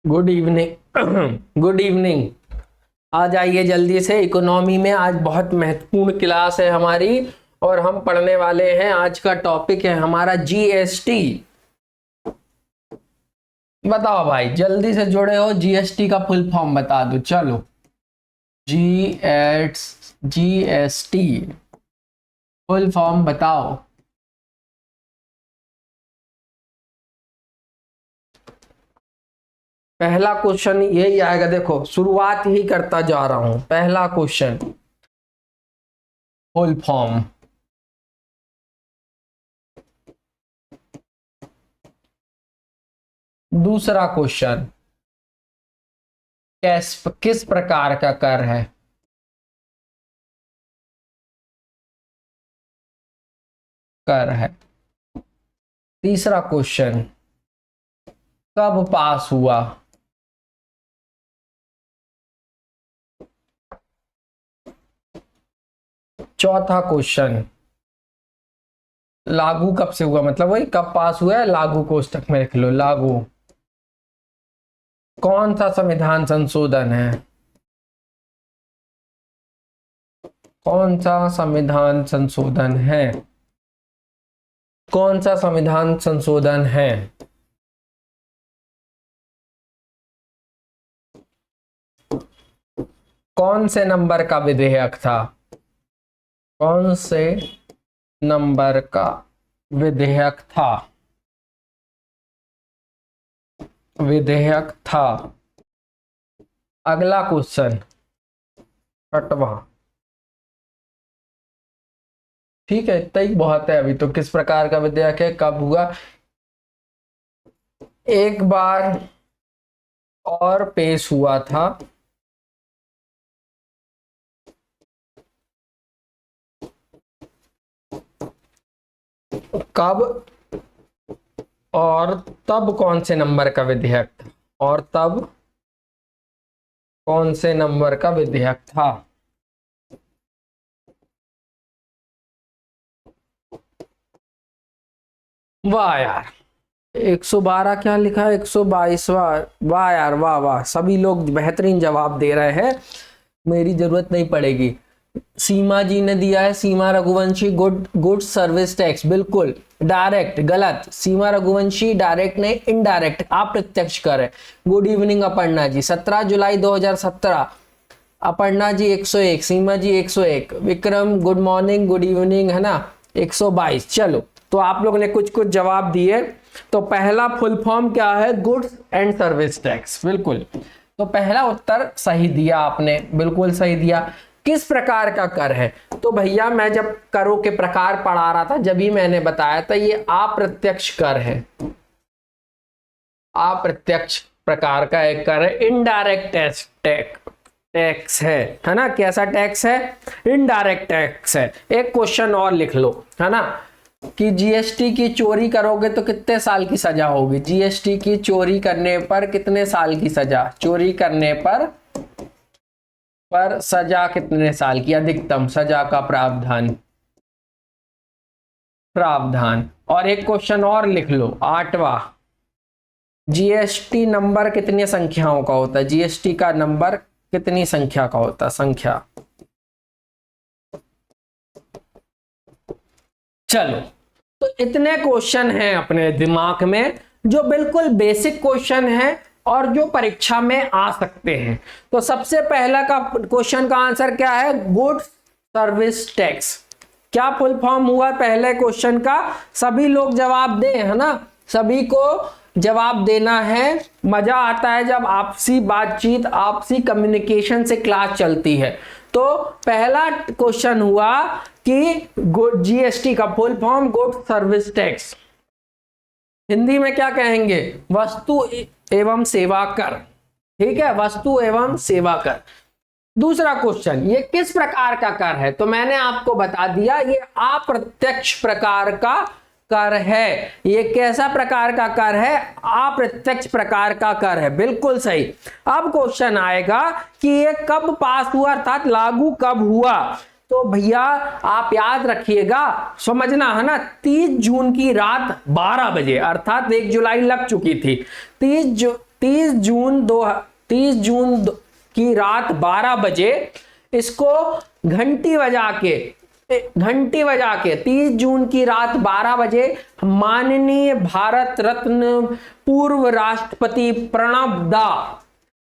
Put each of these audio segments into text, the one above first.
Good evening. Good evening. आ जाइए जल्दी से। इकोनॉमी में आज बहुत महत्वपूर्ण क्लास है हमारी और हम पढ़ने वाले हैं। आज का टॉपिक है हमारा जीएसटी। बताओ भाई, जल्दी से जुड़े हो, जीएसटी का फुल फॉर्म बता दो। चलो, जीएसटी फुल फॉर्म बताओ। पहला क्वेश्चन यही आएगा। देखो, शुरुआत ही करता जा रहा हूं। पहला क्वेश्चन फुल फॉर्म। दूसरा क्वेश्चन किस प्रकार का कर है। कर है। तीसरा क्वेश्चन कब पास हुआ। चौथा क्वेश्चन लागू कब से हुआ, मतलब वही कब पास हुआ है, लागू कोष्टक में लिख लो। लागू कौन सा संविधान संशोधन है। कौन सा संविधान संशोधन है। कौन सा संविधान संशोधन है। कौन से नंबर का विधेयक था। कौन से नंबर का विधेयक था। विधेयक था। अगला क्वेश्चन छठवां। ठीक है, इतना ही बहुत है अभी तो। किस प्रकार का विधेयक है, कब हुआ। एक बार और पेश हुआ था। कब और तब कौन से नंबर का विधेयक था। और तब कौन से नंबर का विधेयक था। वाह यार, 112 क्या लिखा है, 122वां। वाह यार, वाह वाह, सभी लोग बेहतरीन जवाब दे रहे हैं। मेरी जरूरत नहीं पड़ेगी। सीमा जी ने दिया है, सीमा रघुवंशी, गुड सर्विस टैक्स। बिल्कुल डायरेक्ट गलत। सीमा रघुवंशी डायरेक्ट नहीं, इनडायरेक्ट अप्रत्यक्ष कर है। Good evening Aparna ji. 17 जुलाई 2017। अपर्णा जी 101, सीमा जी 101, Vikram good morning, good evening, है ना 122। चलो, तो आप लोगों ने कुछ कुछ जवाब दिए। तो पहला फुल फॉर्म क्या है, गुड्स एंड सर्विस टैक्स। बिल्कुल, तो पहला उत्तर सही दिया आपने, बिल्कुल सही दिया। किस प्रकार का कर है, तो भैया मैं जब करों के प्रकार पढ़ा रहा था, जब भी मैंने बताया था ये अप्रत्यक्ष कर है। अप्रत्यक्ष प्रकार का एक कर है। इनडायरेक्ट टैक्स है ना। कैसा टैक्स है, इनडायरेक्ट टैक्स है। एक क्वेश्चन और लिख लो, है ना, कि जीएसटी की चोरी करोगे तो कितने साल की सजा होगी। जीएसटी की चोरी करने पर कितने साल की सजा। चोरी करने पर सजा कितने साल की, अधिकतम सजा का प्रावधान। और एक क्वेश्चन और लिख लो, 8वां। जीएसटी नंबर कितनी संख्याओं का होता है। जीएसटी का नंबर कितनी संख्या का होता है। संख्या। चलो, तो इतने क्वेश्चन हैं अपने दिमाग में जो बिल्कुल बेसिक क्वेश्चन है और जो परीक्षा में आ सकते हैं। तो सबसे पहला का क्वेश्चन का आंसर क्या है, गुड्स सर्विस टैक्स। क्या फुल फॉर्म हुआ पहले क्वेश्चन का, सभी लोग जवाब दें, है ना, सभी को जवाब देना है। मजा आता है जब आपसी बातचीत, आपसी कम्युनिकेशन से क्लास चलती है। तो पहला क्वेश्चन हुआ कि जीएसटी का full form goods service tax. Hindi में क्या कहेंगे, वस्तु एवं सेवा कर। ठीक है, वस्तु एवं सेवा कर। दूसरा क्वेश्चन, ये किस प्रकार का कर है, तो मैंने आपको बता दिया ये अप्रत्यक्ष प्रकार का कर है। ये कैसा प्रकार का कर है, अप्रत्यक्ष प्रकार का कर है। बिल्कुल सही। अब क्वेश्चन आएगा कि ये कब पास हुआ, अर्थात लागू कब हुआ। तो भैया आप याद रखिएगा, समझना है ना, 30 जून की रात 12 बजे, अर्थात 1 जुलाई लग चुकी थी। 30 जून की रात 12 बजे इसको घंटी बजा के 30 जून की रात 12 बजे माननीय भारत रत्न पूर्व राष्ट्रपति प्रणब दा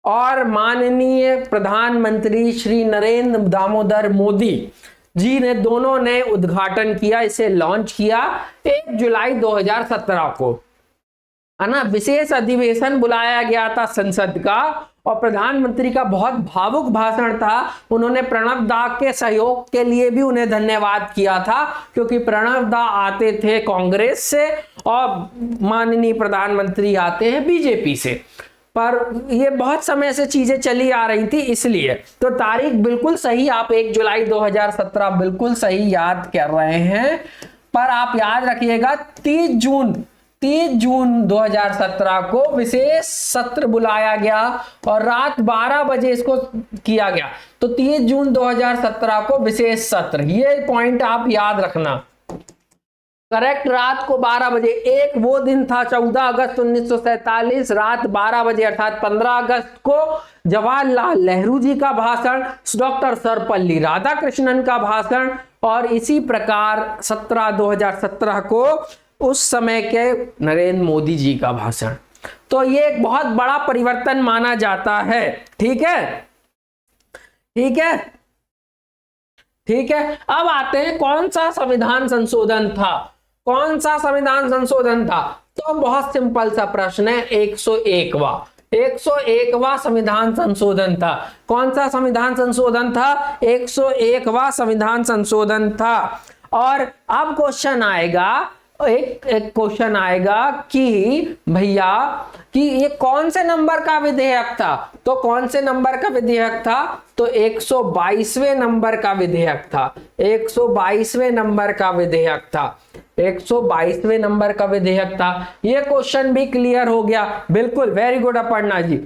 और माननीय प्रधानमंत्री श्री नरेंद्र दामोदर मोदी जी ने दोनों ने उद्घाटन किया, इसे लॉन्च किया 1 जुलाई 2017 को, है ना। विशेष अधिवेशन बुलाया गया था संसद का और प्रधानमंत्री का बहुत भावुक भाषण था। उन्होंने प्रणब दा के सहयोग के लिए भी उन्हें धन्यवाद किया था, क्योंकि प्रणब दा आते थे कांग्रेस से और माननीय प्रधानमंत्री आते हैं बीजेपी से, पर ये बहुत समय से चीजें चली आ रही थी इसलिए। तो तारीख बिल्कुल सही, आप 1 जुलाई 2017 बिल्कुल सही याद कर रहे हैं, पर आप याद रखिएगा 30 जून 2017 को विशेष सत्र बुलाया गया और रात 12 बजे इसको किया गया। तो 30 जून 2017 को विशेष सत्र, ये पॉइंट आप याद रखना। करेक्ट, रात को 12 बजे। एक वो दिन था 14 अगस्त 1947 रात 12 बजे अर्थात 15 अगस्त को जवाहरलाल नेहरू जी का भाषण, डॉक्टर सर्वपल्ली राधाकृष्णन का भाषण और इसी प्रकार 17 को उस समय के नरेंद्र मोदी जी का भाषण। तो ये एक बहुत बड़ा परिवर्तन माना जाता है। ठीक है, ठीक है, ठीक है। अब आते हैं कौन सा संविधान संशोधन था, कौन सा संविधान संशोधन था। तो बहुत सिंपल सा प्रश्न है, 101वां संविधान संशोधन था। कौन सा संविधान संशोधन था? 101वां संविधान संशोधन था। और अब क्वेश्चन आएगा, एक क्वेश्चन आएगा कि भैया कि ये कौन से नंबर का विधेयक था। तो कौन से नंबर का विधेयक था? तो 122वें नंबर का विधेयक था। 122वें नंबर का विधेयक था। 122वें नंबर का विधेयक था। ये क्वेश्चन भी क्लियर हो गया। बिल्कुल, वेरी गुड अपर्णा जी,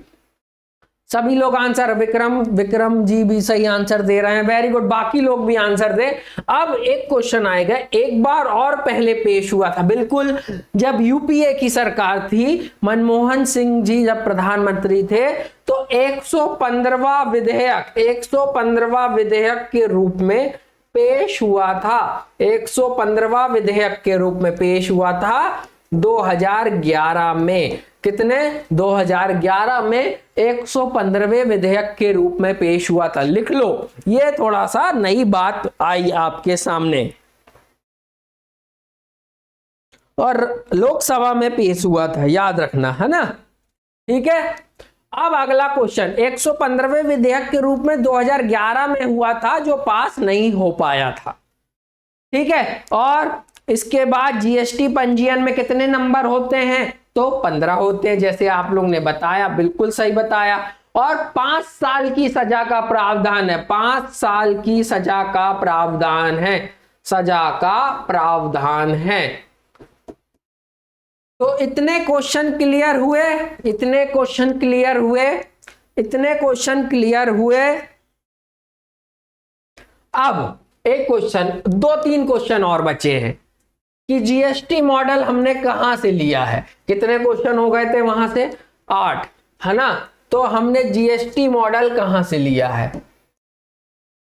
सभी लोग आंसर, विक्रम जी भी सही आंसर दे रहे हैं, वेरी गुड। बाकी लोग भी आंसर दे। अब एक क्वेश्चन आएगा, एक बार और पहले पेश हुआ था, बिल्कुल जब यूपीए की सरकार थी, मनमोहन सिंह जी जब प्रधानमंत्री थे, तो 115वां विधेयक के रूप में पेश हुआ था। 115वां विधेयक के रूप में पेश हुआ था 2011 में। कितने? 2011 में 115वें विधेयक के रूप में पेश हुआ था। लिख लो, ये थोड़ा सा नई बात आई आपके सामने और लोकसभा में पेश हुआ था, याद रखना, है ना। ठीक है, अब अगला क्वेश्चन, 115वें विधेयक के रूप में 2011 में हुआ था, जो पास नहीं हो पाया था। ठीक है, और इसके बाद जीएसटी पंजीयन में कितने नंबर होते हैं? तो 15 होते हैं, जैसे आप लोग ने बताया, बिल्कुल सही बताया। और 5 साल की सजा का प्रावधान है। 5 साल की सजा का प्रावधान है, सजा का प्रावधान है। तो इतने क्वेश्चन क्लियर हुए, इतने क्वेश्चन क्लियर हुए, इतने क्वेश्चन क्लियर हुए। अब एक क्वेश्चन, 2-3 क्वेश्चन और बचे हैं कि जीएसटी मॉडल हमने कहां से लिया है। कितने क्वेश्चन हो गए थे वहां से? 8, है ना। तो हमने जीएसटी मॉडल कहां से लिया है?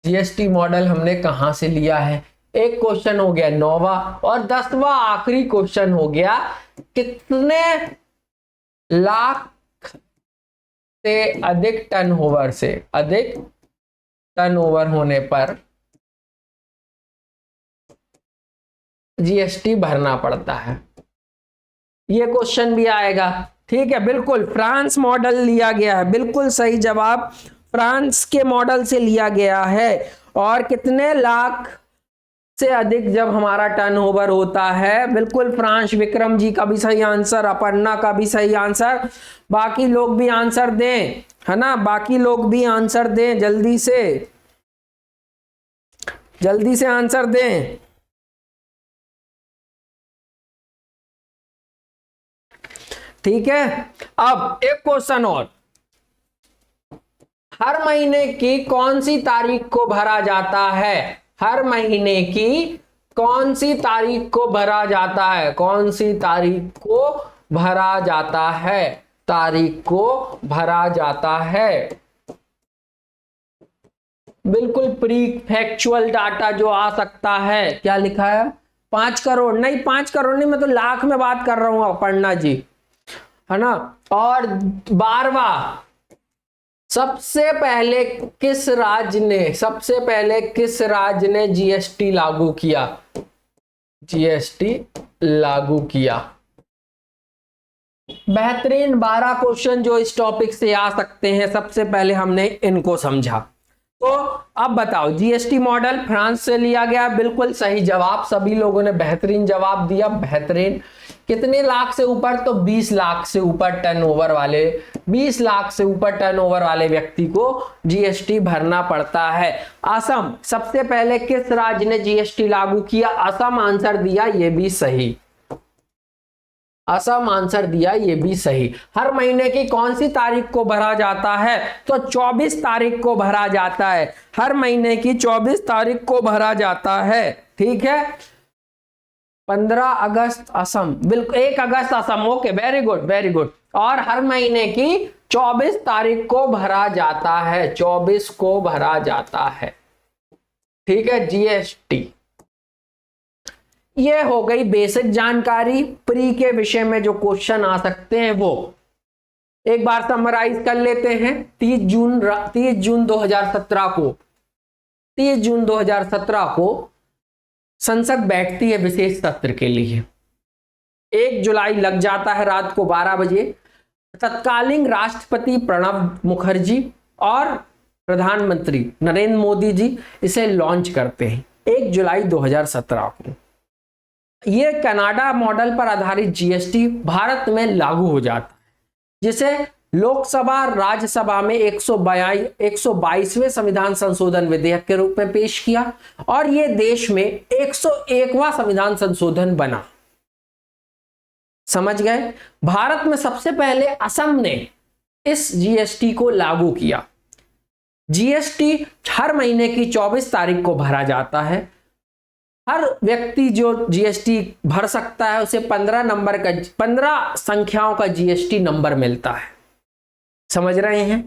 जीएसटी मॉडल हमने कहां से लिया है? एक क्वेश्चन हो गया 9वां, और 10वां आखिरी क्वेश्चन हो गया, कितने लाख से अधिक टर्नओवर से अधिक टर्नओवर होने पर जीएसटी भरना पड़ता है? ये क्वेश्चन भी आएगा। ठीक है, बिल्कुल फ्रांस मॉडल लिया गया है, बिल्कुल सही जवाब, फ्रांस के मॉडल से लिया गया है। और कितने लाख से अधिक जब हमारा टर्नओवर होता है, बिल्कुल फ्रांस। विक्रम जी का भी सही आंसर, अपर्णा का भी सही आंसर, बाकी लोग भी आंसर दें, है ना, बाकी लोग भी आंसर दें, जल्दी से आंसर दें। ठीक है, अब एक क्वेश्चन और, हर महीने की कौन सी तारीख को भरा जाता है? हर महीने की कौन सी तारीख को भरा जाता है? कौन सी तारीख को भरा जाता है? तारीख को भरा जाता है। बिल्कुल प्री फैक्चुअल डाटा जो आ सकता है, क्या लिखा है 5 करोड़, नहीं 5 करोड़ नहीं, मैं तो लाख में बात कर रहा हूं पढ़ना जी, है ना। और 12वां, सबसे पहले किस राज्य ने जीएसटी लागू किया? जीएसटी लागू किया। बेहतरीन 12 क्वेश्चन जो इस टॉपिक से आ सकते हैं, सबसे पहले हमने इनको समझा। तो अब बताओ, जीएसटी मॉडल फ्रांस से लिया गया, बिल्कुल सही जवाब, सभी लोगों ने बेहतरीन जवाब दिया, बेहतरीन। कितने लाख से ऊपर? तो 20 लाख से ऊपर टर्नओवर वाले, 20 लाख से ऊपर टर्नओवर वाले व्यक्ति को जीएसटी भरना पड़ता है। असम, सबसे पहले किस राज्य ने जीएसटी लागू किया? असम आंसर दिया, ये भी सही, असम आंसर दिया, ये भी सही। हर महीने की कौन सी तारीख को भरा जाता है? तो 24 तारीख को भरा जाता है, हर महीने की 24 तारीख को भरा जाता है, ठीक है। 15 अगस्त असम, बिल्कुल 1 अगस्त Assam, okay very good very good. और हर महीने की 24 तारीख को भरा जाता है, 24 को भरा जाता है, ठीक है। जीएसटी, ये हो गई बेसिक जानकारी। प्री के विषय में जो क्वेश्चन आ सकते हैं वो एक बार समराइज कर लेते हैं। 30 जून 2017 को संसद बैठती है विशेष सत्र के लिए। 1 जुलाई लग जाता है रात को 12 बजे। तत्कालीन राष्ट्रपति प्रणब मुखर्जी और प्रधानमंत्री नरेंद्र मोदी जी इसे लॉन्च करते हैं 1 जुलाई 2017 को। ये कनाडा मॉडल पर आधारित जीएसटी भारत में लागू हो जाता है, जिसे लोकसभा राज्यसभा में 122वें संविधान संशोधन विधेयक के रूप में पेश किया और ये देश में 101वां संविधान संशोधन बना। समझ गए? भारत में सबसे पहले असम ने इस जीएसटी को लागू किया। जीएसटी हर महीने की 24 तारीख को भरा जाता है। हर व्यक्ति जो जीएसटी भर सकता है उसे 15 संख्याओं का जीएसटी नंबर मिलता है। समझ रहे हैं?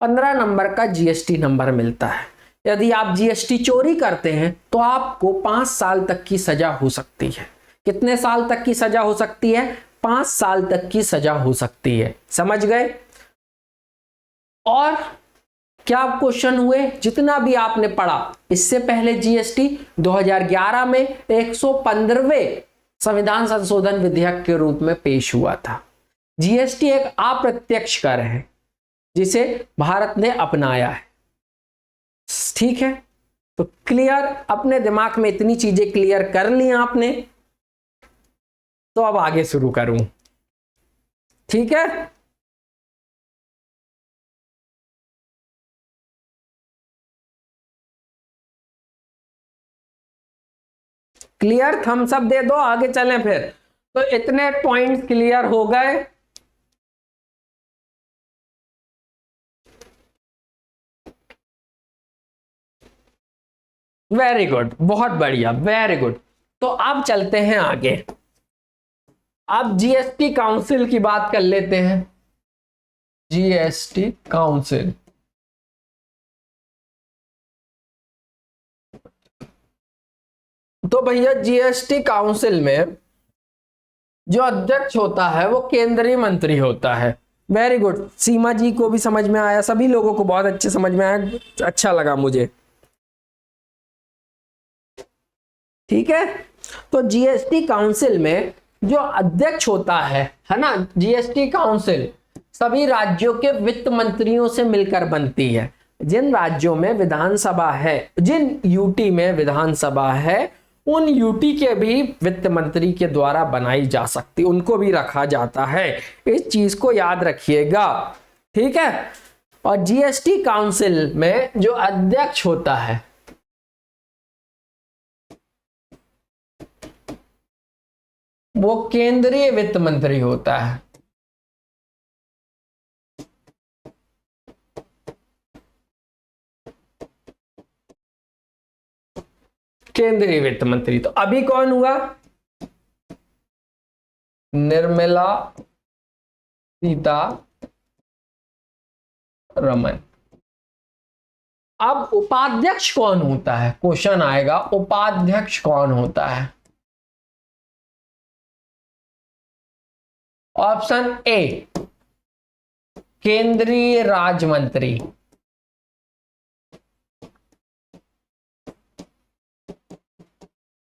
15 नंबर का जीएसटी नंबर मिलता है। यदि आप जीएसटी चोरी करते हैं तो आपको 5 साल तक की सजा हो सकती है। कितने साल तक की सजा हो सकती है? 5 साल तक की सजा हो सकती है। समझ गए? और क्या क्वेश्चन हुए? जितना भी आपने पढ़ा, इससे पहले जीएसटी 2011 में 115वें संविधान संशोधन विधेयक के रूप में पेश हुआ था। जीएसटी एक अप्रत्यक्ष कर है जिसे भारत ने अपनाया है। ठीक है, तो क्लियर, अपने दिमाग में इतनी चीजें क्लियर कर ली आपने, तो अब आगे शुरू करूं। ठीक है, क्लियर, थम्स अप दे दो, आगे चलें फिर। तो इतने पॉइंट्स क्लियर हो गए। वेरी गुड, बहुत बढ़िया, वेरी गुड। तो अब चलते हैं आगे। अब जीएसटी काउंसिल की बात कर लेते हैं। जीएसटी काउंसिल, तो भैया जीएसटी काउंसिल में जो अध्यक्ष होता है वो केंद्रीय मंत्री होता है। वेरी गुड, सीमा जी को भी समझ में आया, सभी लोगों को बहुत अच्छे समझ में आया, अच्छा लगा मुझे। ठीक है, तो जीएसटी काउंसिल में जो अध्यक्ष होता है ना, जीएसटी काउंसिल सभी राज्यों के वित्त मंत्रियों से मिलकर बनती है। जिन राज्यों में विधानसभा है, जिन यूटी में विधानसभा है, उन यूटी के भी वित्त मंत्री के द्वारा बनाई जा सकती, उनको भी रखा जाता है। इस चीज को याद रखिएगा। ठीक है, और जीएसटी काउंसिल में जो अध्यक्ष होता है वो केंद्रीय वित्त मंत्री होता है। केंद्रीय वित्त मंत्री, तो अभी कौन हुआ? निर्मला सीता रमन। अब उपाध्यक्ष कौन होता है, क्वेश्चन आएगा उपाध्यक्ष कौन होता है। ऑप्शन ए केंद्रीय राज्य मंत्री,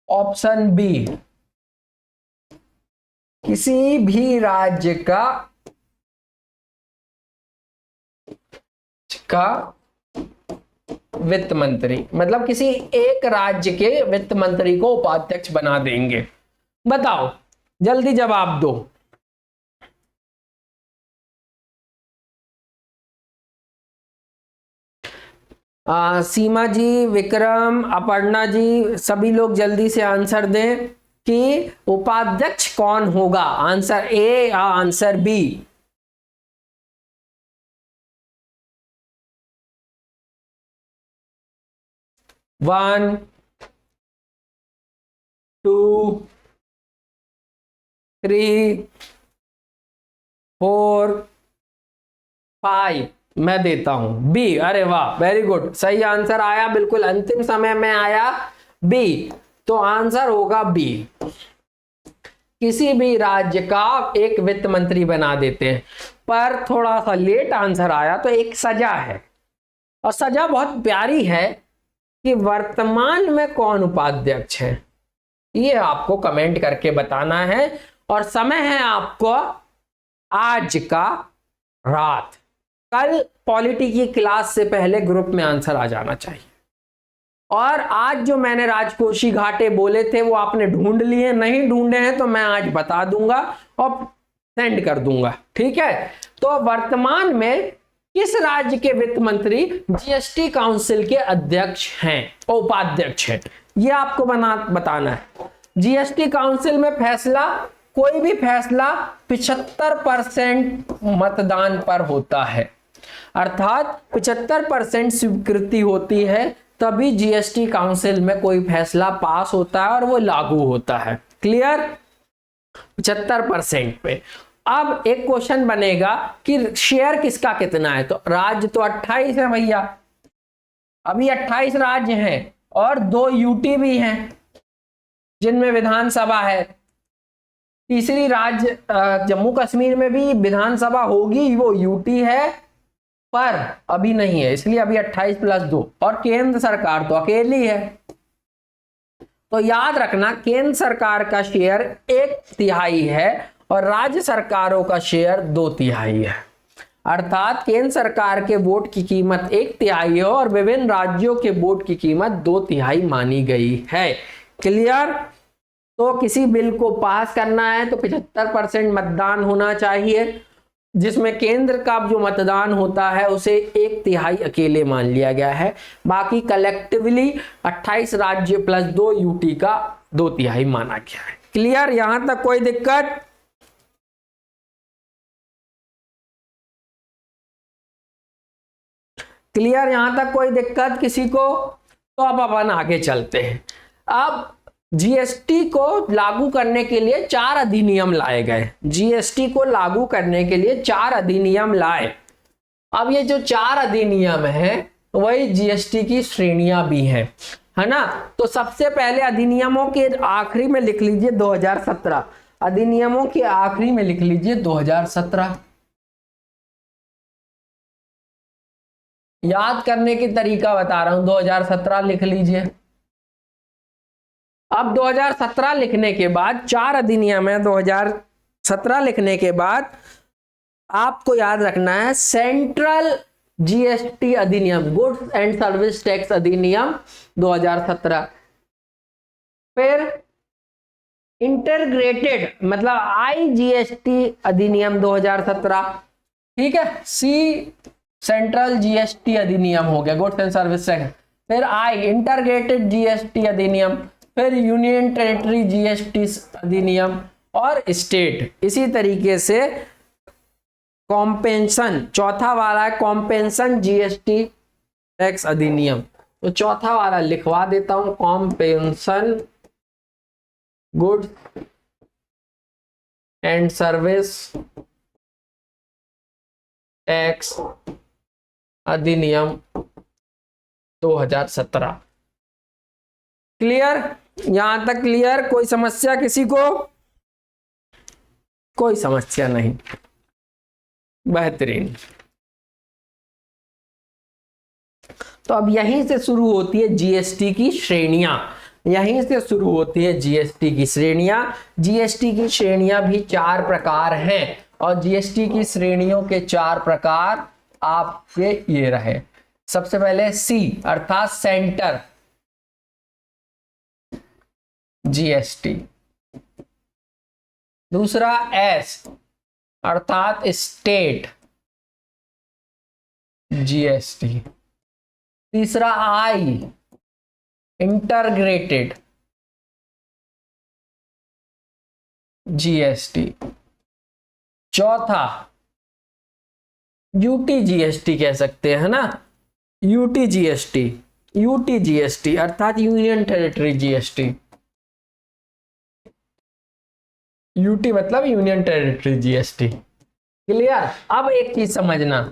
ऑप्शन बी किसी भी राज्य का वित्त मंत्री, मतलब किसी एक राज्य के वित्त मंत्री को उपाध्यक्ष बना देंगे। बताओ जल्दी जवाब दो। सीमा जी, विक्रम, अपर्णा जी, सभी लोग जल्दी से आंसर दें कि उपाध्यक्ष कौन होगा, आंसर ए या answer B. One, two, three, four, five. मैं देता हूं बी। अरे वाह, वेरी गुड, सही आंसर आया, बिल्कुल अंतिम समय में आया बी। तो आंसर होगा बी, किसी भी राज्य का एक वित्त मंत्री बना देते हैं। पर थोड़ा सा लेट आंसर आया, तो एक सजा है, और सजा बहुत प्यारी है कि वर्तमान में कौन उपाध्यक्ष है, ये आपको कमेंट करके बताना है। और समय है आपको आज का रात, कल पॉलिटी की क्लास से पहले ग्रुप में आंसर आ जाना चाहिए। और आज जो मैंने राजकोषी घाटे बोले थे वो आपने ढूंढ लिए, नहीं ढूंढे हैं तो मैं आज बता दूंगा और सेंड कर दूंगा, ठीक है। तो वर्तमान में किस राज्य के वित्त मंत्री जीएसटी काउंसिल के अध्यक्ष हैं, उपाध्यक्ष हैं, ये आपको बताना है। जीएसटी काउंसिल में फैसला, कोई भी फैसला 75% मतदान पर होता है, अर्थात 75% स्वीकृति होती है, तभी जीएसटी काउंसिल में कोई फैसला पास होता है और वो लागू होता है। क्लियर, 75% पे। अब एक क्वेश्चन बनेगा कि शेयर किसका कितना है, तो राज्य तो 28 है भैया, अभी 28 राज्य हैं और 2 यूटी भी हैं जिनमें विधानसभा है। तीसरी राज्य जम्मू कश्मीर में भी विधानसभा होगी, वो यूटी है पर अभी नहीं है, इसलिए अभी 28 + 2, और केंद्र सरकार तो अकेली है। तो याद रखना केंद्र सरकार का शेयर 1/3 है और राज्य सरकारों का शेयर 2/3 है, अर्थात केंद्र सरकार के वोट की कीमत 1/3 है और विभिन्न राज्यों के वोट की कीमत 2/3 मानी गई है। क्लियर। तो किसी बिल को पास करना है तो 75% मतदान होना चाहिए, जिसमें केंद्र का जो मतदान होता है उसे 1/3 अकेले मान लिया गया है, बाकी कलेक्टिवली 28 राज्य + 2 यूटी का 2/3 माना गया है। क्लियर, यहां तक कोई दिक्कत? क्लियर, यहां तक कोई दिक्कत किसी को? तो अब अपन आगे चलते हैं। अब जीएसटी को लागू करने के लिए 4 अधिनियम लाए गए, जीएसटी को लागू करने के लिए 4 अधिनियम लाए। अब ये जो 4 अधिनियम हैं वही जीएसटी की श्रेणियां भी हैं, है ना। तो सबसे पहले अधिनियमों के आखिरी में लिख लीजिए 2017, अधिनियमों के आखिरी में लिख लीजिए 2017। याद करने की तरीका बता रहा हूं, 2017 लिख लीजिए। अब 2017 लिखने के बाद 4 अधिनियम है, 2017 लिखने के बाद आपको याद रखना है सेंट्रल जीएसटी अधिनियम, गुड्स एंड सर्विस टैक्स अधिनियम 2017, फिर इंटीग्रेटेड मतलब आईजीएसटी अधिनियम 2017, ठीक है। सी सेंट्रल जीएसटी अधिनियम हो गया, गुड्स एंड सर्विस टैक्स, फिर आई इंटीग्रेटेड जीएसटी अधिनियम, फिर यूनियन टेरिटरी जीएसटी अधिनियम और स्टेट। इसी तरीके से कॉम्पेंशन, चौथा वाला है कॉम्पेंशन जीएसटी टैक्स अधिनियम, तो चौथा वाला लिखवा देता हूं, कॉम्पेंशन गुड्स एंड सर्विस टैक्स अधिनियम 2017। क्लियर? यहां तक क्लियर? कोई समस्या किसी को? कोई समस्या नहीं, बेहतरीन। तो अब यहीं से शुरू होती है जीएसटी की श्रेणियां, यहीं से शुरू होती है जीएसटी की श्रेणियां। जीएसटी की श्रेणियां भी 4 प्रकार हैं और जीएसटी की श्रेणियों के 4 प्रकार आपके ये रहे। सबसे पहले सी अर्थात सेंटर जीएसटी, दूसरा एस अर्थात स्टेट जीएसटी, तीसरा आई इंटरग्रेटेड जीएसटी, चौथा यूटी जीएसटी कह सकते हैं ना, यूटी जीएसटी, यूटी जीएसटी अर्थात यूनियन टेरिटरी जीएसटी, यूटी मतलब यूनियन टेरिटरी जीएसटी। क्लियर? अब एक चीज समझना,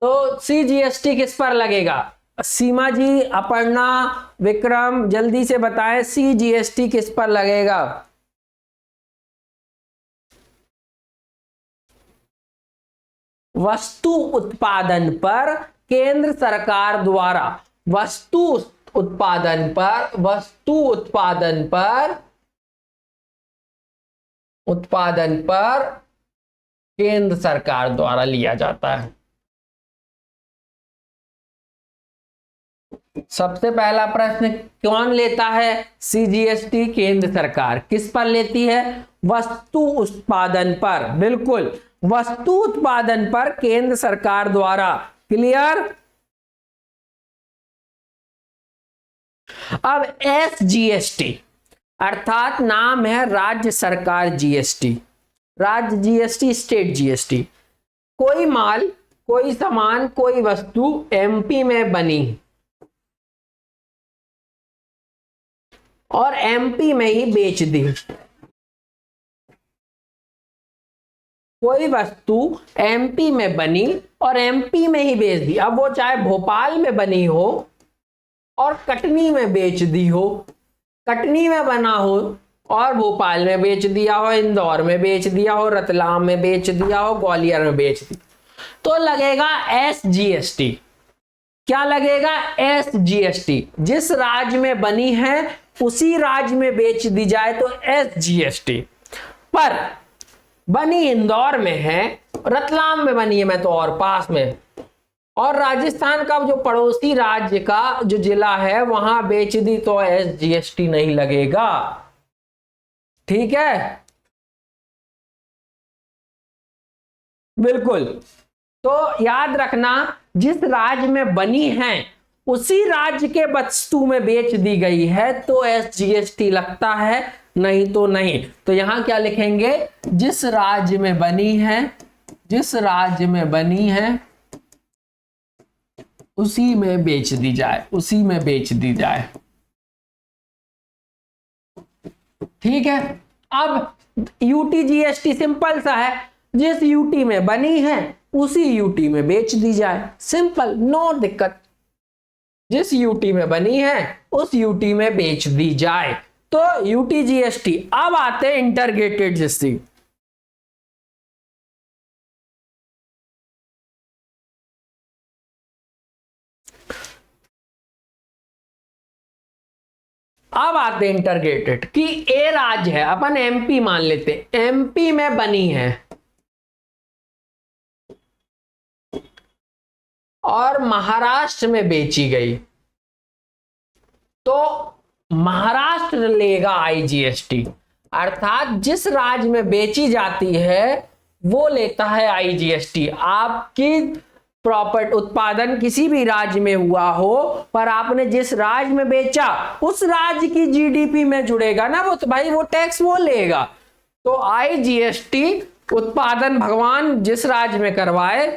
तो सीजीएसटी किस पर लगेगा? सीमा जी, अपर्णा, विक्रम जल्दी से बताएं सीजीएसटी किस पर लगेगा? वस्तु उत्पादन पर केंद्र सरकार द्वारा, वस्तु उत्पादन पर केंद्र सरकार द्वारा लिया जाता है। सबसे पहला प्रश्न कौन लेता है? सीजीएसटी केंद्र सरकार। किस पर लेती है? वस्तु उत्पादन पर, बिल्कुल वस्तु उत्पादन पर केंद्र सरकार द्वारा। क्लियर? अब एसजीएसटी अर्थात नाम है राज्य सरकार जीएसटी, राज्य जीएसटी, स्टेट जीएसटी। कोई माल, कोई सामान, कोई वस्तु एमपी में बनी और एमपी में ही बेच दी, कोई वस्तु एमपी में बनी और एमपी में ही बेच दी। अब वो चाहे भोपाल में बनी हो और कटनी में बेच दी हो, कटनी में बना हो और भोपाल में बेच दिया हो, इंदौर में बेच दिया हो, रतलाम में बेच दिया हो, ग्वालियर में बेच दिया, तो लगेगा एसजीएसटी। क्या लगेगा? एसजीएसटी। जिस राज्य में बनी है उसी राज्य में बेच दी जाए तो एसजीएसटी। पर बनी इंदौर में है, रतलाम में बनी है, मैं तो और पास में, और राजस्थान का जो पड़ोसी राज्य का जो जिला है वहां बेच दी तो एसजीएसटी नहीं लगेगा। ठीक है? बिल्कुल। तो याद रखना, जिस राज्य में बनी है उसी राज्य के वस्तु में बेच दी गई है तो एसजीएसटी लगता है, नहीं तो नहीं। तो यहां क्या लिखेंगे? जिस राज्य में बनी है, जिस राज्य में बनी है उसी में बेच दी जाए, उसी में बेच दी जाए। ठीक है? अब यूटी जीएसटी सिंपल सा है, जिस यूटी में बनी है उसी यूटी में बेच दी जाए, सिंपल, नो दिक्कत। जिस यूटी में बनी है उस यूटी में बेच दी जाए तो यूटी जीएसटी। अब आते हैं इंटरग्रेटेड जीएसटी। अब आते हैं इंटरग्रेटेड कि ए राज्य है, अपन एमपी मान लेते, एमपी में बनी है और महाराष्ट्र में बेची गई तो महाराष्ट्र लेगा आईजीएसटी, अर्थात जिस राज्य में बेची जाती है वो लेता है आईजीएसटी। आपकी प्रॉपर्टी उत्पादन किसी भी राज्य में हुआ हो पर आपने जिस राज्य में बेचा उस राज्य की जीडीपी में जुड़ेगा ना वो, तो भाई वो टैक्स वो लेगा। तो आईजीएसटी उत्पादन भगवान जिस राज्य में करवाए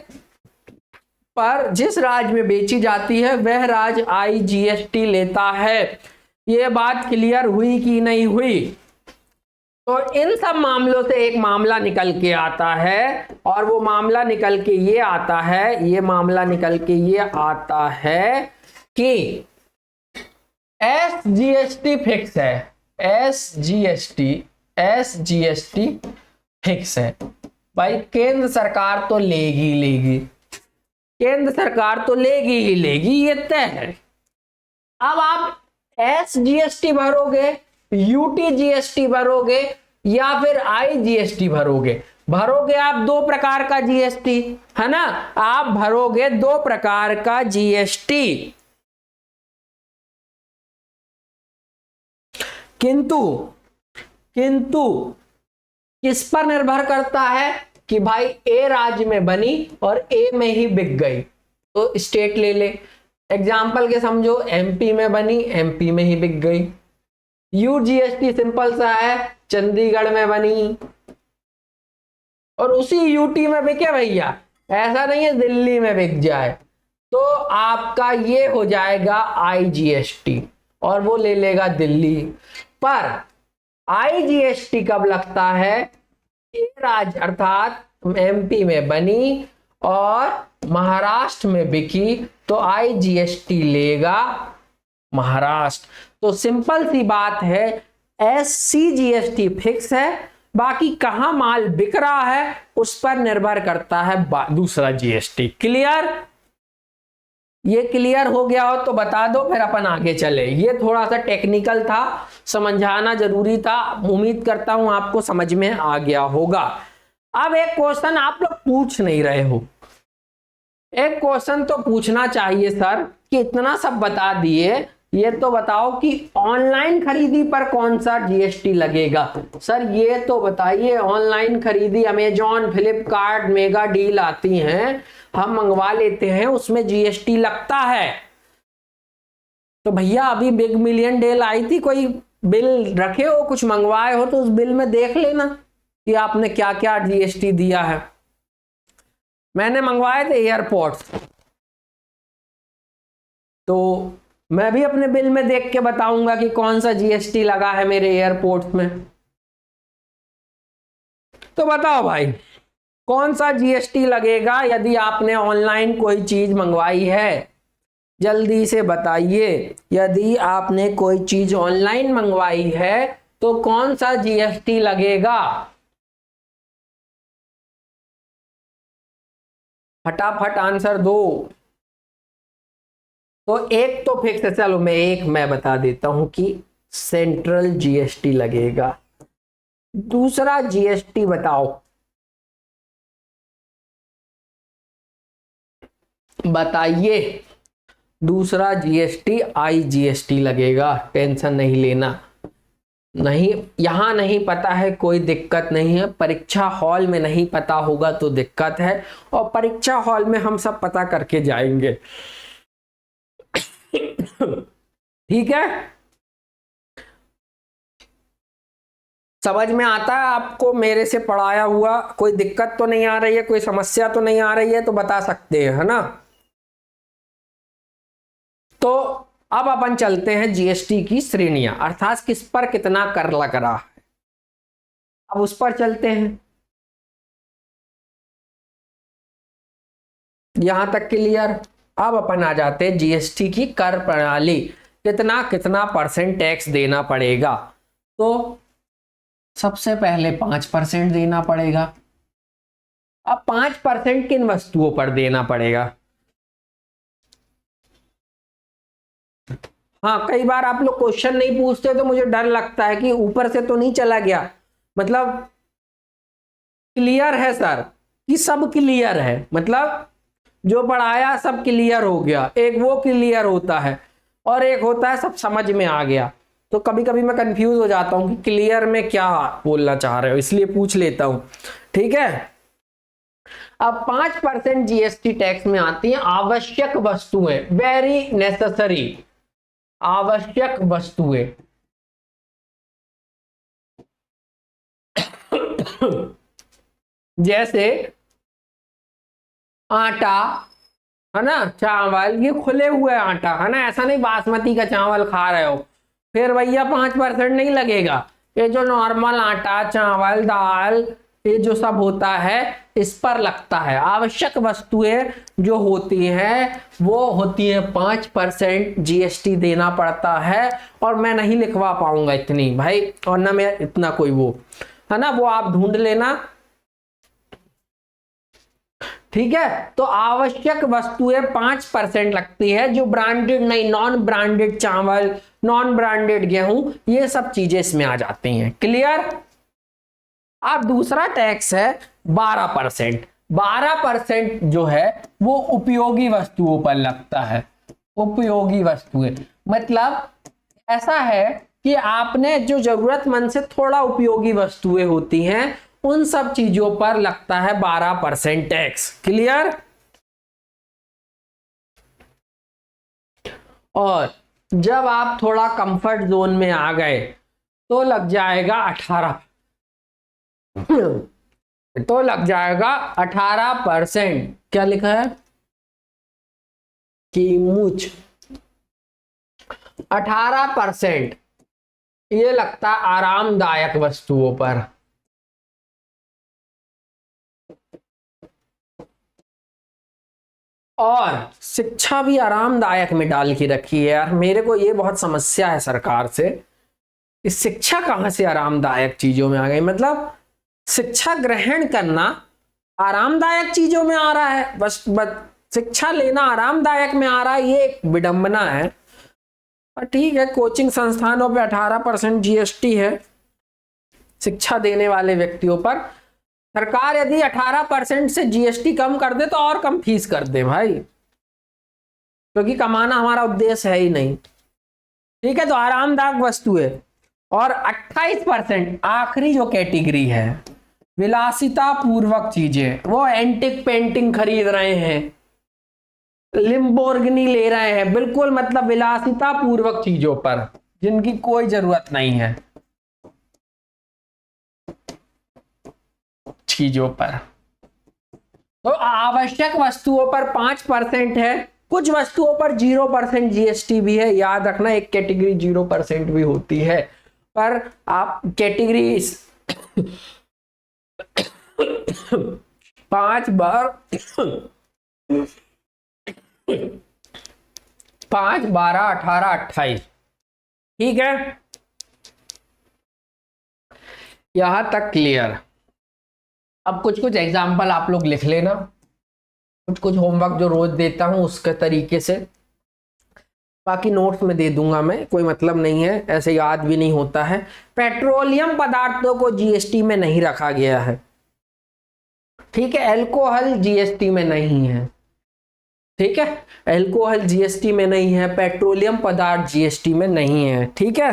पर जिस राज्य में बेची जाती है वह राज्य आईजीएसटी लेता है। ये बात क्लियर हुई कि नहीं हुई? तो इन सब मामलों से एक मामला निकल के आता है, और वो मामला निकल के ये आता है, ये मामला निकल के ये आता है कि एसजीएसटी फिक्स है, एसजीएसटी फिक्स है। भाई केंद्र सरकार तो लेगी लेगी, केंद्र सरकार तो लेगी ही लेगी, ये तय है। अब आप एसजीएसटी भरोगे, यूटीजीएसटी भरोगे, या फिर आईजीएसटी भरोगे आप दो प्रकार का जीएसटी, है ना, आप भरोगे दो प्रकार का जीएसटी। किंतु किस पर निर्भर करता है कि भाई ए राज्य में बनी और ए में ही बिक गई, तो स्टेट ले ले। एग्जाम्पल के समझो, एमपी में बनी, एमपी में ही बिक गई। यूजीएसटी सिंपल सा है, चंडीगढ़ में बनी और उसी यूटी में बिके भैया, ऐसा नहीं है दिल्ली में बिक जाए, तो आपका ये हो जाएगा आईजीएसटी और वो ले लेगा दिल्ली। पर आईजीएसटी कब लगता है, ए राज्य अर्थात एमपी में बनी और महाराष्ट्र में बिकी, तो आईजीएसटी लेगा महाराष्ट्र। तो सिंपल सी बात है, एससीजीएसटी फिक्स है, बाकी कहां माल बिक रहा है उस पर निर्भर करता है दूसरा जीएसटी। क्लियर? ये क्लियर हो गया हो तो बता दो, फिर अपन आगे चले। ये थोड़ा सा टेक्निकल था, समझाना जरूरी था, उम्मीद करता हूं आपको समझ में आ गया होगा। अब एक क्वेश्चन आप लोग पूछ नहीं रहे हो, एक क्वेश्चन तो पूछना चाहिए सर कि इतना सब बता दिए, ये तो बताओ कि ऑनलाइन खरीदी पर कौन सा जीएसटी लगेगा। सर ये तो बताइए, ऑनलाइन खरीदी अमेजॉन, फ्लिपकार्ट, मेगा डील आती हैं, हम मंगवा लेते हैं, उसमें जीएसटी लगता है। तो भैया अभी बिग मिलियन डील आई थी, कोई बिल रखे हो, कुछ मंगवाए हो तो उस बिल में देख लेना कि आपने क्या क्या जीएसटी दिया है। मैंने मंगवाए थे एयरपोर्ट्स, तो मैं भी अपने बिल में देख के बताऊंगा कि कौन सा जीएसटी लगा है मेरे एयरपोर्ट में। तो बताओ भाई कौन सा जीएसटी लगेगा यदि आपने ऑनलाइन कोई चीज मंगवाई है, जल्दी से बताइए। यदि आपने कोई चीज ऑनलाइन मंगवाई है तो कौन सा जीएसटी लगेगा, फटाफट आंसर दो। तो एक तो फिक्स है, चलो मैं बता देता हूं कि सेंट्रल जीएसटी लगेगा। दूसरा जीएसटी बताओ, बताइए। दूसरा जीएसटी आईजीएसटी लगेगा, टेंशन नहीं लेना। नहीं, यहां नहीं पता है कोई दिक्कत नहीं है, परीक्षा हॉल में नहीं पता होगा तो दिक्कत है, और परीक्षा हॉल में हम सब पता करके जाएंगे। ठीक है, समझ में आता है आपको मेरे से पढ़ाया हुआ? कोई दिक्कत तो नहीं आ रही है, कोई समस्या तो नहीं आ रही है तो बता सकते हैं, है ना। तो अब अपन चलते हैं जीएसटी की श्रेणियां, अर्थात किस पर कितना कर लग रहा है, अब उस पर चलते हैं। यहां तक क्लियर? अब अपन आ जाते हैं जीएसटी की कर प्रणाली, कितना कितना परसेंट टैक्स देना पड़ेगा। तो सबसे पहले 5% देना पड़ेगा। अब 5% किन वस्तुओं पर देना पड़ेगा? हाँ, कई बार आप लोग क्वेश्चन नहीं पूछते तो मुझे डर लगता है कि ऊपर से तो नहीं चला गया, मतलब क्लियर है सर कि सब क्लियर है, मतलब जो पढ़ाया सब क्लियर हो गया। एक वो क्लियर होता है और एक होता है सब समझ में आ गया, तो कभी कभी मैं कंफ्यूज हो जाता हूं कि क्लियर में क्या बोलना चाह रहे हो, इसलिए पूछ लेता हूं। ठीक है, अब 5% जीएसटी टैक्स में आती हैं आवश्यक वस्तुएं, वेरी नेसेसरी, आवश्यक वस्तुएं। जैसे आटा, है ना, चावल, ये खुले हुए आटा, है ना, ऐसा नहीं बासमती का चावल खा रहे हो फिर भैया 5% नहीं लगेगा। ये जो नॉर्मल आटा, चावल, दाल, ये जो सब होता है इस पर लगता है। आवश्यक वस्तुएं जो होती हैं वो होती है 5% जीएसटी देना पड़ता है, और मैं नहीं लिखवा पाऊंगा इतनी भाई, और ना मैं इतना कोई वो है ना, वो आप ढूंढ लेना, ठीक है। तो आवश्यक वस्तुएं 5% लगती है, जो ब्रांडेड नहीं, नॉन ब्रांडेड चावल, नॉन ब्रांडेड गेहूं, ये सब चीजें इसमें आ जाती हैं। क्लियर। अब दूसरा टैक्स है 12%। 12% जो है वो उपयोगी वस्तुओं पर लगता है। उपयोगी वस्तुएं मतलब ऐसा है कि आपने जो जरूरतमंद से थोड़ा उपयोगी वस्तुएं होती हैं उन सब चीजों पर लगता है 12% टैक्स। क्लियर। और जब आप थोड़ा कंफर्ट जोन में आ गए तो लग जाएगा 18%। क्या लिखा है कि मुझ 18% ये लगता आरामदायक वस्तुओं पर। और शिक्षा भी आरामदायक में डाल के रखी है यार, मेरे को ये बहुत समस्या है सरकार से, इस शिक्षा कहां से आरामदायक चीजों में आ गई। मतलब शिक्षा ग्रहण करना आरामदायक चीजों में आ रहा है, बस शिक्षा लेना आरामदायक में आ रहा है, ये एक विडंबना है। और ठीक है, कोचिंग संस्थानों पे 18% जीएसटी है शिक्षा देने वाले व्यक्तियों पर। सरकार यदि 18% से जीएसटी कम कर दे तो और कम फीस कर दे भाई, क्योंकि कमाना हमारा उद्देश्य है ही नहीं। ठीक है, तो आरामदायक वस्तु है। और 28% आखिरी जो कैटेगरी है, विलासिता पूर्वक चीजें, वो एंटिक पेंटिंग खरीद रहे हैं, लिम्बोर्गिनी ले रहे हैं, बिल्कुल मतलब विलासिता पूर्वक चीजों पर जिनकी कोई जरूरत नहीं है, चीजों पर। तो आवश्यक वस्तुओं पर 5% है, कुछ वस्तुओं पर 0% जीएसटी भी है। याद रखना, एक कैटेगरी 0% भी होती है, पर आप कैटेगरी 5 बार 5, 12, 18, 28, ठीक है, यहां तक क्लियर। अब कुछ कुछ एग्जाम्पल आप लोग लिख लेना, कुछ कुछ होमवर्क जो रोज देता हूं उसके तरीके से, बाकी नोट्स में दे दूंगा मैं, कोई मतलब नहीं है, ऐसे याद भी नहीं होता है। पेट्रोलियम पदार्थों को जीएसटी में नहीं रखा गया है, ठीक है। अल्कोहल जीएसटी में नहीं है, ठीक है, अल्कोहल जीएसटी में नहीं है, पेट्रोलियम पदार्थ जीएसटी में नहीं है, ठीक है।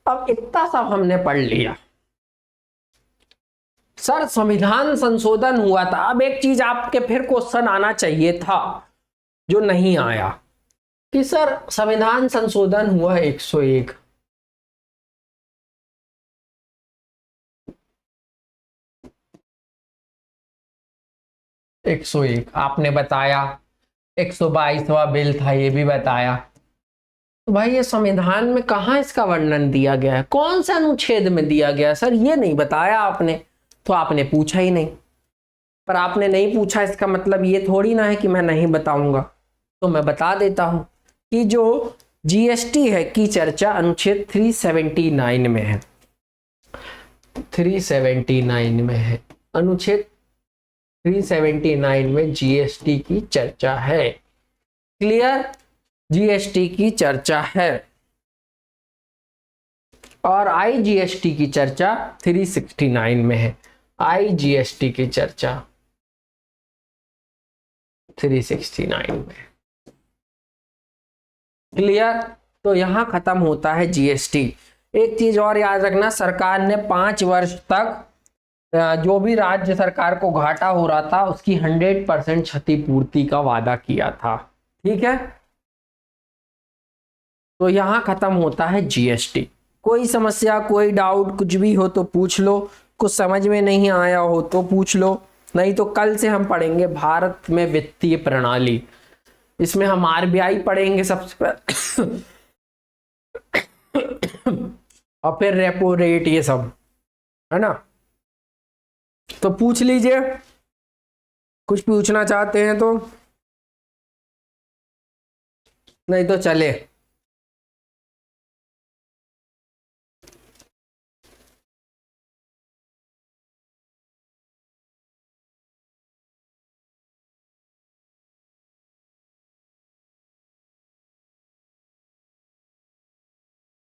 अब इतना सब हमने पढ़ लिया। सर संविधान संशोधन हुआ था, अब एक चीज आपके फिर क्वेश्चन आना चाहिए था जो नहीं आया, कि सर संविधान संशोधन हुआ 101, आपने बताया 122वां बिल था, ये भी बताया। तो भाई ये संविधान में कहाँ इसका वर्णन दिया गया है, कौन से अनुच्छेद में दिया गया है सर, ये नहीं बताया आपने, तो आपने पूछा ही नहीं। पर आपने नहीं पूछा इसका मतलब ये थोड़ी ना है कि मैं नहीं बताऊंगा, तो मैं बता देता हूं कि जो जीएसटी है की चर्चा अनुच्छेद 379 में है, 379 में है, अनुच्छेद 379 में जीएसटी की चर्चा है। क्लियर, जीएसटी की चर्चा है। और आईजीएसटी की चर्चा 369 में है, आईजीएसटी की चर्चा 369 में। क्लियर, तो यहां खत्म होता है जीएसटी। एक चीज और याद रखना, सरकार ने 5 वर्ष तक जो भी राज्य सरकार को घाटा हो रहा था उसकी 100% क्षतिपूर्ति का वादा किया था, ठीक है। तो यहां खत्म होता है जीएसटी। कोई समस्या, कोई डाउट, कुछ भी हो तो पूछ लो, कुछ समझ में नहीं आया हो तो पूछ लो, नहीं तो कल से हम पढ़ेंगे भारत में वित्तीय प्रणाली। इसमें हम आरबीआई पढ़ेंगे सबसे पहले और फिर रेपो रेट, ये सब है ना। तो पूछ लीजिए, कुछ पूछना चाहते हैं तो, नहीं तो चले।